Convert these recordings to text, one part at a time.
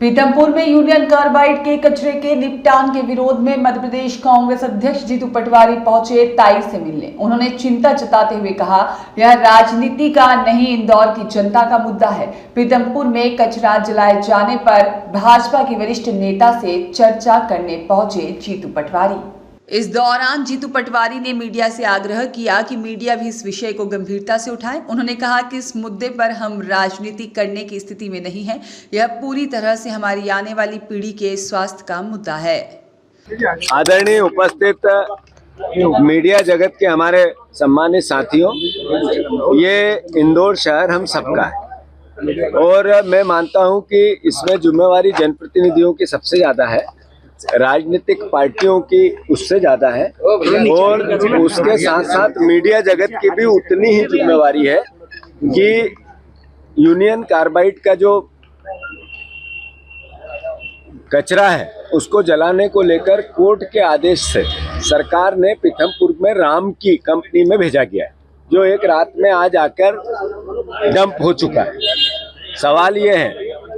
पीथमपुर में union carbide के कचरे के निपटान के विरोध में मध्य प्रदेश कांग्रेस अध्यक्ष जीतू पटवारी पहुंचे ताई से मिलने। उन्होंने चिंता जताते हुए कहा, यह राजनीति का नहीं, इंदौर की जनता का मुद्दा है। पीथमपुर में कचरा जलाए जाने पर भाजपा के वरिष्ठ नेता से चर्चा करने पहुंचे जीतू पटवारी। इस दौरान जीतू पटवारी ने मीडिया से आग्रह किया कि मीडिया भी इस विषय को गंभीरता से उठाए। उन्होंने कहा कि इस मुद्दे पर हम राजनीति करने की स्थिति में नहीं है। यह पूरी तरह से हमारी आने वाली पीढ़ी के स्वास्थ्य का मुद्दा है। आदरणीय उपस्थित मीडिया जगत के हमारे सम्मानित साथियों, ये इंदौर शहर हम सबका है और मैं मानता हूं कि इसमें जिम्मेवारी जनप्रतिनिधियों की सबसे ज्यादा है, राजनीतिक पार्टियों की उससे ज्यादा है और उसके साथ साथ मीडिया जगत की भी उतनी ही जिम्मेवारी है कि यूनियन कार्बाइड का जो कचरा है उसको जलाने को लेकर कोर्ट के आदेश से सरकार ने पीथमपुर में राम की कंपनी में भेजा गया है, जो एक रात में आज आकर डंप हो चुका है। सवाल ये है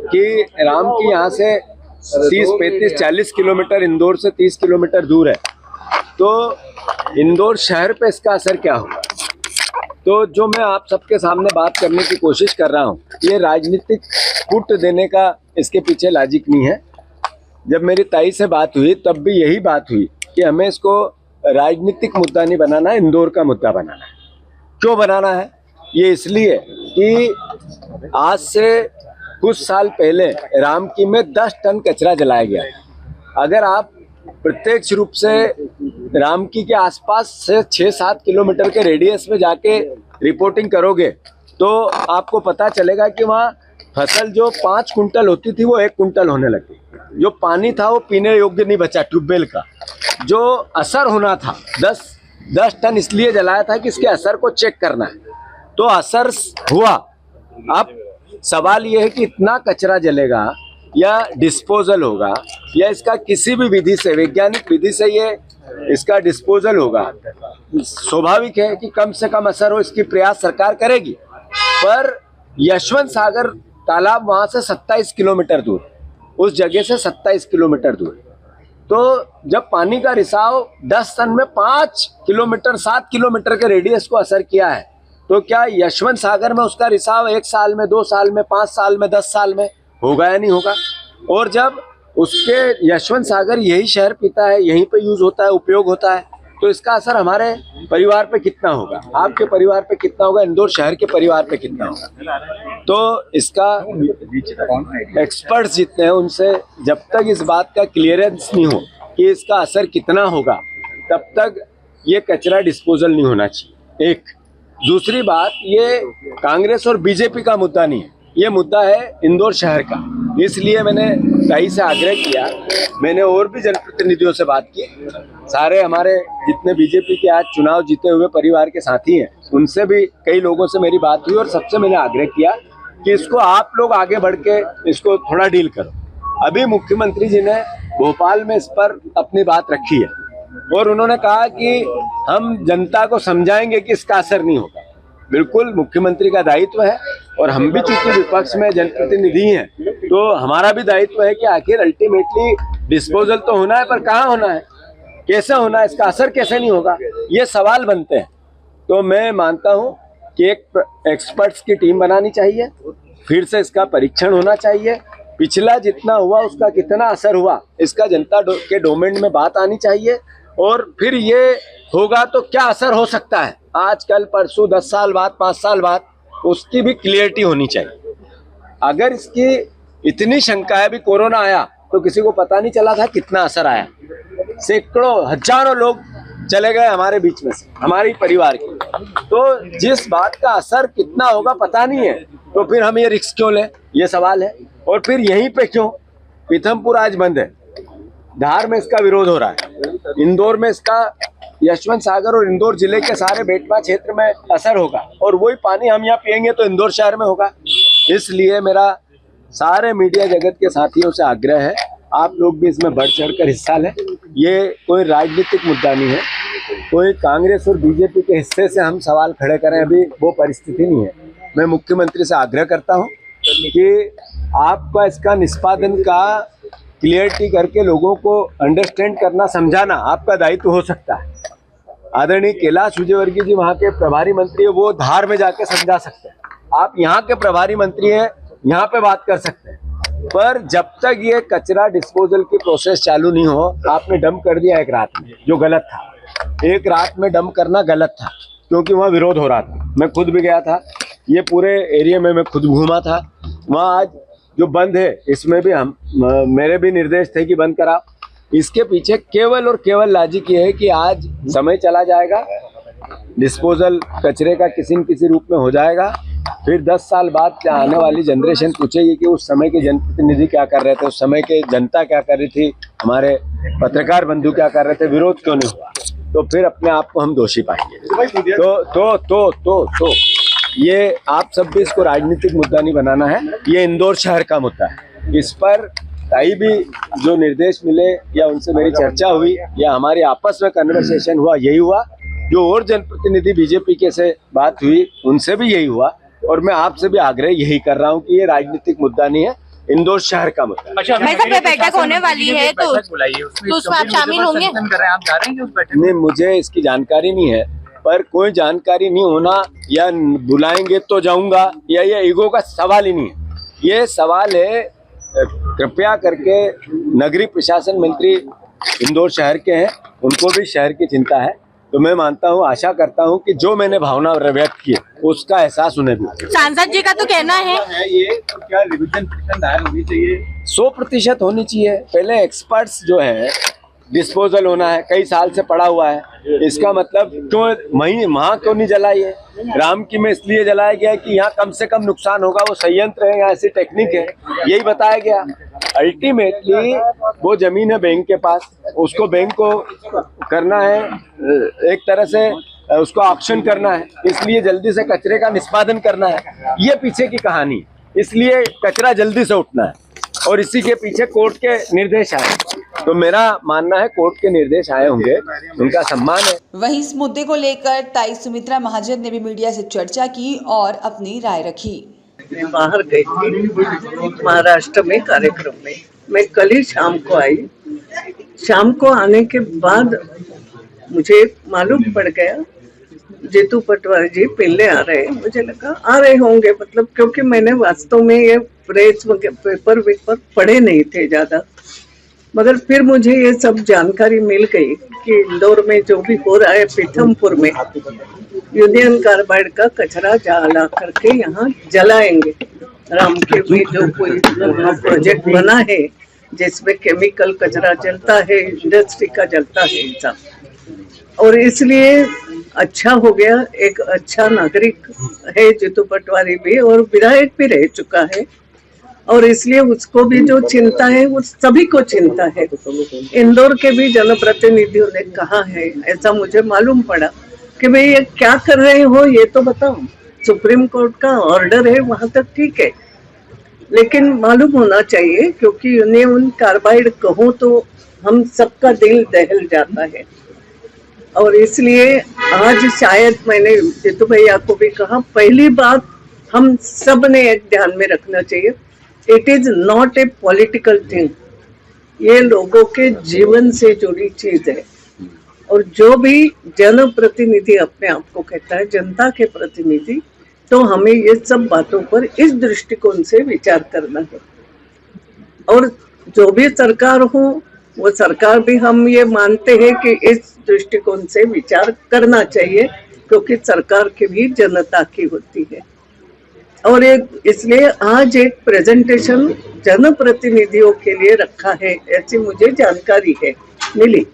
कि राम की यहाँ से 30, 35, 40 किलोमीटर इंदौर से 30 किलोमीटर दूर है, तो इंदौर शहर पे इसका असर क्या होगा। तो जो मैं आप सबके सामने बात करने की कोशिश कर रहा हूँ, ये राजनीतिक फुट देने का इसके पीछे लॉजिक नहीं है। जब मेरी ताई से बात हुई तब भी यही बात हुई कि हमें इसको राजनीतिक मुद्दा नहीं बनाना है, इंदौर का मुद्दा बनाना है। क्यों बनाना है? ये इसलिए कि आज से कुछ साल पहले रामकी में 10 टन कचरा जलाया गया। अगर आप प्रत्यक्ष रूप से रामकी के आसपास से 6-7 किलोमीटर के रेडियस में जाके रिपोर्टिंग करोगे तो आपको पता चलेगा कि वहाँ फसल जो 5 कुंटल होती थी वो 1 कुंटल होने लगी। जो पानी था वो पीने योग्य नहीं बचा ट्यूबवेल का। जो असर होना था 10 टन इसलिए जलाया था कि इसके असर को चेक करना है, तो असर हुआ। अब सवाल यह है कि इतना कचरा जलेगा या डिस्पोजल होगा या इसका किसी भी विधि से, वैज्ञानिक विधि से ये इसका डिस्पोजल होगा। स्वाभाविक है कि कम से कम असर हो, इसकी प्रयास सरकार करेगी। पर यशवंत सागर तालाब वहां से 27 किलोमीटर दूर, उस जगह से 27 किलोमीटर दूर, तो जब पानी का रिसाव 10 टन में 5 किलोमीटर 7 किलोमीटर के रेडियस को असर किया है, तो क्या यशवंत सागर में उसका रिसाव 1 साल में, 2 साल में, 5 साल में, 10 साल में होगा या नहीं होगा? और जब उसके यशवंत सागर यही शहर पीता है, यहीं पे यूज होता है, उपयोग होता है, तो इसका असर हमारे परिवार पे कितना होगा, आपके परिवार पे कितना होगा, इंदौर शहर के परिवार पे कितना होगा। तो इसका एक्सपर्ट्स जितने हैं उनसे जब तक इस बात का क्लियरेंस नहीं हो कि इसका असर कितना होगा, तब तक ये कचरा डिस्पोजल नहीं होना चाहिए। एक दूसरी बात, ये कांग्रेस और बीजेपी का मुद्दा नहीं है, ये मुद्दा है इंदौर शहर का। इसलिए मैंने ताई से आग्रह किया, मैंने और भी जनप्रतिनिधियों से बात की, सारे हमारे जितने बीजेपी के आज चुनाव जीते हुए परिवार के साथी हैं उनसे भी कई लोगों से मेरी बात हुई और सबसे मैंने आग्रह किया कि इसको आप लोग आगे बढ़ के इसको थोड़ा डील करो। अभी मुख्यमंत्री जी ने भोपाल में इस पर अपनी बात रखी है और उन्होंने कहा कि हम जनता को समझाएंगे कि इसका असर नहीं होगा। बिल्कुल मुख्यमंत्री का दायित्व है और हम भी चूंकि विपक्ष में जनप्रतिनिधि हैं तो हमारा भी दायित्व है कि आखिर अल्टीमेटली डिस्पोजल तो होना है, पर कहाँ होना है, कैसे होना है, इसका असर कैसे नहीं होगा, ये सवाल बनते हैं। तो मैं मानता हूँ कि एक एक्सपर्ट्स की टीम बनानी चाहिए, फिर से इसका परीक्षण होना चाहिए, पिछला जितना हुआ उसका कितना असर हुआ इसका जनता के डोमेन में बात आनी चाहिए और फिर ये होगा तो क्या असर हो सकता है आज कल परसों 10 साल बाद 5 साल बाद, उसकी भी क्लियरिटी होनी चाहिए। अगर इसकी इतनी शंका है, भी कोरोना आया तो किसी को पता नहीं चला था कितना असर आया, सैकड़ों हजारों लोग चले गए हमारे बीच में से, हमारी परिवार के। तो जिस बात का असर कितना होगा पता नहीं है, तो फिर हम ये रिस्क क्यों लें, ये सवाल है। और फिर यहीं पे क्यों पीथमपुर आज बंद है, धार में इसका विरोध हो रहा है, इंदौर में इसका यशवंत सागर और इंदौर जिले के सारे बेटवा क्षेत्र में असर होगा और वही पानी हम यहाँ पियेंगे तो इंदौर शहर में होगा। इसलिए मेरा सारे मीडिया जगत के साथियों से आग्रह है, आप लोग भी इसमें बढ़ चढ़कर हिस्सा लें। ये कोई राजनीतिक मुद्दा नहीं है, कोई कांग्रेस और बीजेपी के हिस्से से हम सवाल खड़े करें, अभी वो परिस्थिति नहीं है। मैं मुख्यमंत्री से आग्रह करता हूँ कि आपका इसका निष्पादन का क्लियरिटी करके लोगों को अंडरस्टैंड करना, समझाना आपका दायित्व हो सकता है। आदरणीय कैलाश विजयवर्गीय जी वहाँ के प्रभारी मंत्री है, वो धार में जाके समझा सकते हैं। आप यहाँ के प्रभारी मंत्री हैं, यहाँ पे बात कर सकते हैं। पर जब तक ये कचरा डिस्पोजल की प्रोसेस चालू नहीं हो, आपने डंप कर दिया एक रात में, जो गलत था। एक रात में डंप करना गलत था, क्योंकि वहाँ विरोध हो रहा था। मैं खुद भी गया था, ये पूरे एरिया में मैं खुद घूमा था। वहाँ आज जो बंद है, इसमें भी मेरे भी निर्देश थे कि बंद करा। इसके पीछे केवल और केवल लॉजिक ये है कि आज समय चला जाएगा, डिस्पोजल कचरे का किसी न किसी रूप में हो जाएगा। फिर 10 साल बाद आने वाली जनरेशन पूछेगी कि उस समय के जनप्रतिनिधि क्या कर रहे थे, उस समय के जनता क्या कर रही थी, हमारे पत्रकार बंधु क्या कर रहे थे, विरोध क्यों नहीं हुआ। तो फिर अपने आप को हम दोषी पाएंगे। तो ये आप सब भी इसको राजनीतिक मुद्दा नहीं बनाना है, ये इंदौर शहर का मुद्दा है। इस पर कहीं भी जो निर्देश मिले या उनसे मेरी चर्चा हुई या हमारी आपस में कन्वर्सेशन हुआ, यही हुआ। जो और जनप्रतिनिधि बीजेपी के से बात हुई, उनसे भी यही हुआ। और मैं आपसे भी आग्रह यही कर रहा हूँ कि ये राजनीतिक मुद्दा नहीं है, इंदौर शहर का मुद्दा। अच्छा, बैठक होने वाली है तो उसमें आप शामिल होंगे? आप जा रहे हैं उस बैठक में? नहीं, मुझे इसकी जानकारी नहीं है, पर कोई जानकारी नहीं होना या बुलाएंगे तो जाऊंगा या ये ईगो का सवाल ही नहीं है। ये सवाल है, कृपया करके नगरीय प्रशासन मंत्री इंदौर शहर के हैं, उनको भी शहर की चिंता है। तो मैं मानता हूँ, आशा करता हूँ कि जो मैंने भावना व्यक्त की उसका एहसास उन्हें भी। सांसद जी का तो कहना है ये तो क्या रिविजन पिटीशन दायर होनी चाहिए, 100% होनी चाहिए। पहले एक्सपर्ट्स जो है, डिस्पोजल होना है, कई साल से पड़ा हुआ है। इसका मतलब क्यों वहाँ क्यों नहीं जलाई है? राम की में इसलिए जलाया गया है कि यहाँ कम से कम नुकसान होगा, वो संयंत्र है, यहाँ ऐसी टेक्निक है, यही बताया गया। अल्टीमेटली वो जमीन है बैंक के पास, उसको बैंक को करना है, एक तरह से उसको ऑक्शन करना है, इसलिए जल्दी से कचरे का निष्पादन करना है। ये पीछे की कहानी, इसलिए कचरा जल्दी से उठना है और इसी के पीछे कोर्ट के निर्देश आए। तो मेरा मानना है कोर्ट के निर्देश आए होंगे, उनका सम्मान है। वहीं इस मुद्दे को लेकर ताई सुमित्रा महाजन ने भी मीडिया से चर्चा की और अपनी राय रखी। मैं बाहर गई थी महाराष्ट्र में कार्यक्रम में, मैं कल ही शाम को आई। शाम को आने के बाद मुझे मालूम पड़ गया जीतू पटवारी जी पहले आ रहे हैं। मुझे लगा आ रहे होंगे, मतलब क्योंकि मैंने वास्तव में ये प्रेस पेपर पढ़े नहीं थे ज्यादा, मगर फिर मुझे ये सब जानकारी मिल गई कि इंदौर में जो भी हो रहा है, पीथमपुर में यूनियन कार्बाइड का कचरा जला करके यहाँ जलाएंगे। राम के में जो कोई प्रोजेक्ट बना है जिसमें केमिकल कचरा जलता है, इंडस्ट्री का जलता है सब, और इसलिए अच्छा हो गया। एक अच्छा नागरिक है जीतू पटवारी भी, और विधायक भी रह चुका है, और इसलिए उसको भी जो चिंता है वो सभी को चिंता है। इंदौर के भी जनप्रतिनिधियों ने कहा है, ऐसा मुझे मालूम पड़ा कि भाई ये क्या कर रहे हो, ये तो बताओ। सुप्रीम कोर्ट का ऑर्डर है, वहां तक ठीक है, लेकिन मालूम होना चाहिए, क्योंकि यूनियन कार्बाइड कहो तो हम सबका दिल दहल जाता है। और इसलिए आज शायद मैंने जीतू भैया को भी कहा, पहली बात हम सब ने एक ध्यान में रखना चाहिए, it is not a political thing, ये लोगों के जीवन से जुड़ी चीज है। और जो भी जनप्रतिनिधि अपने आप को कहता है जनता के प्रतिनिधि, तो हमें ये सब बातों पर इस दृष्टिकोण से विचार करना है। और जो भी सरकार हो, वो सरकार भी हम ये मानते हैं कि इस दृष्टिकोण से विचार करना चाहिए, क्योंकि सरकार की भी जनता की होती है। और इसलिए आज एक प्रेजेंटेशन जनप्रतिनिधियों के लिए रखा है, ऐसी मुझे जानकारी है मिली।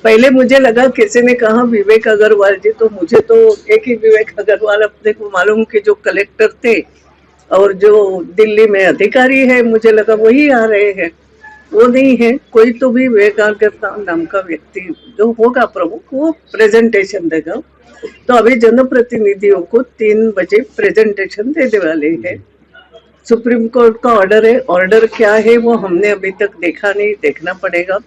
पहले मुझे लगा किसी ने कहा विवेक अग्रवाल जी, तो मुझे तो एक ही विवेक अग्रवाल अपने को मालूम कि जो कलेक्टर थे और जो दिल्ली में अधिकारी है, मुझे लगा वही आ रहे हैं। वो नहीं है, कोई तो भी विवेक अग्रवाल नाम का व्यक्ति जो होगा प्रमुख, वो प्रेजेंटेशन देगा। तो अभी जनप्रतिनिधियों को 3 बजे प्रेजेंटेशन देने वाले हैं। सुप्रीम कोर्ट का ऑर्डर है, ऑर्डर क्या है वो हमने अभी तक देखा नहीं, देखना पड़ेगा।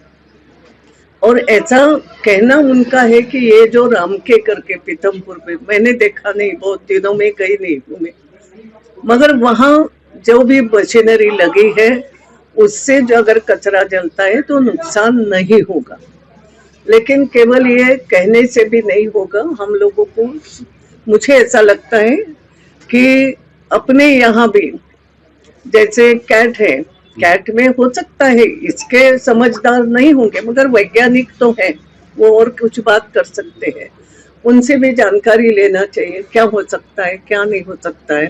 और ऐसा कहना उनका है कि ये जो राम के करके पीथमपुर में, मैंने देखा नहीं, बहुत दिनों में गई नहीं हूँ मैं, मगर वहाँ जो भी मशीनरी लगी है उससे जो अगर कचरा जलता है तो नुकसान नहीं होगा, लेकिन केवल ये कहने से भी नहीं होगा। हम लोगों को, मुझे ऐसा लगता है कि अपने यहाँ भी जैसे कैट है, कैट में हो सकता है इसके समझदार नहीं होंगे मगर वैज्ञानिक तो है, वो और कुछ बात कर सकते हैं, उनसे भी जानकारी लेना चाहिए क्या हो सकता है क्या नहीं हो सकता है।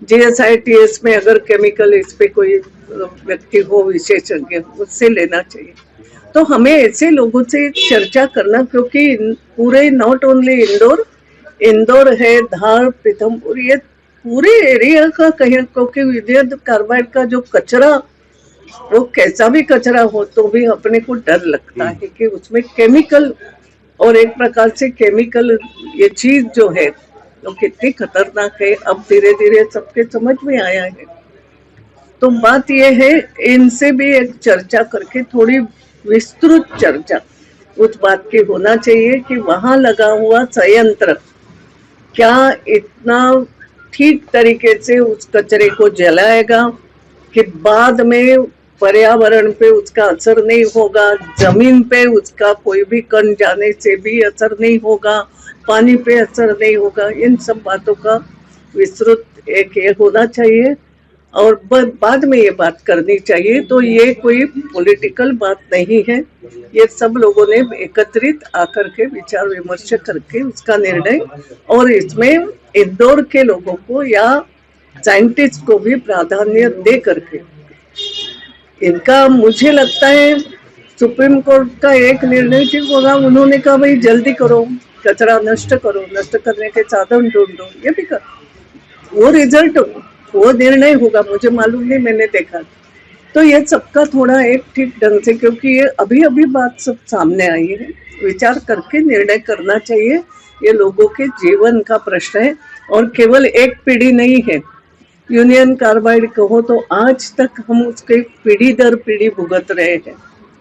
GSITS में अगर केमिकल इस पे कोई व्यक्ति हो विशेषज्ञ, उससे लेना चाहिए। तो हमें ऐसे लोगों से चर्चा करना, क्योंकि पूरे नॉट ओनली इंदौर है, धार, पीथमपुर, ये पूरे एरिया का कहीं, क्योंकि विद्युत कार्बाइड का जो कचरा, वो कैसा भी कचरा हो तो भी अपने को डर लगता है कि उसमें केमिकल, और एक प्रकार से केमिकल ये चीज जो है तो कितनी खतरनाक है, अब धीरे धीरे सबके समझ में आया है। तो बात ये है, इनसे भी एक चर्चा करके थोड़ी विस्तृत चर्चा उस बात की होना चाहिए कि वहां लगा हुआ संयंत्र क्या इतना ठीक तरीके से उस कचरे को जलाएगा कि बाद में पर्यावरण पे उसका असर नहीं होगा, जमीन पे उसका कोई भी कण जाने से भी असर नहीं होगा, पानी पे असर नहीं होगा। इन सब बातों का विस्तृत एक ये होना चाहिए और बाद में ये बात करनी चाहिए। तो ये कोई पॉलिटिकल बात नहीं है, ये सब लोगों ने एकत्रित आकर के विचार विमर्श करके उसका निर्णय, और इसमें इंदौर के लोगों को या साइंटिस्ट को भी प्राधान्य दे करके इनका, मुझे लगता है सुप्रीम कोर्ट का एक निर्णय ठीक होगा, उन्होंने कहा भाई जल्दी करो, कचरा नष्ट करो, नष्ट करने के साधन ढूंढो, ये भी कर, वो रिजल्ट, वो निर्णय होगा, मुझे मालूम नहीं, मैंने देखा। तो ये सबका थोड़ा एक ठीक ढंग से, क्योंकि ये अभी अभी बात सब सामने आई है, विचार करके निर्णय करना चाहिए। ये लोगों के जीवन का प्रश्न है और केवल एक पीढ़ी नहीं है। यूनियन कार्बाइड कहो तो आज तक हम उसके पीढ़ी दर पीढ़ी भुगत रहे हैं,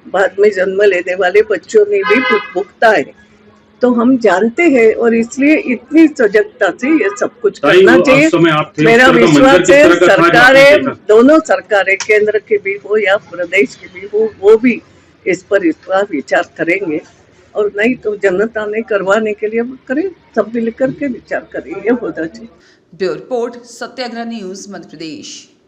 बाद में जन्म लेने वाले बच्चों ने भी भुगता है, तो हम जानते हैं और इसलिए इतनी सजगता से ये सब कुछ करना चाहिए। मेरा विश्वास है सरकारें, दोनों सरकारें, केंद्र की भी हो या प्रदेश की भी हो, वो भी इस पर विचार करेंगे, और नहीं तो जनता ने करवाने के लिए करें, सब मिलकर के विचार करें, ये होना चाहिए। ब्यूरो रिपोर्ट, सत्याग्रह न्यूज, मध्य प्रदेश।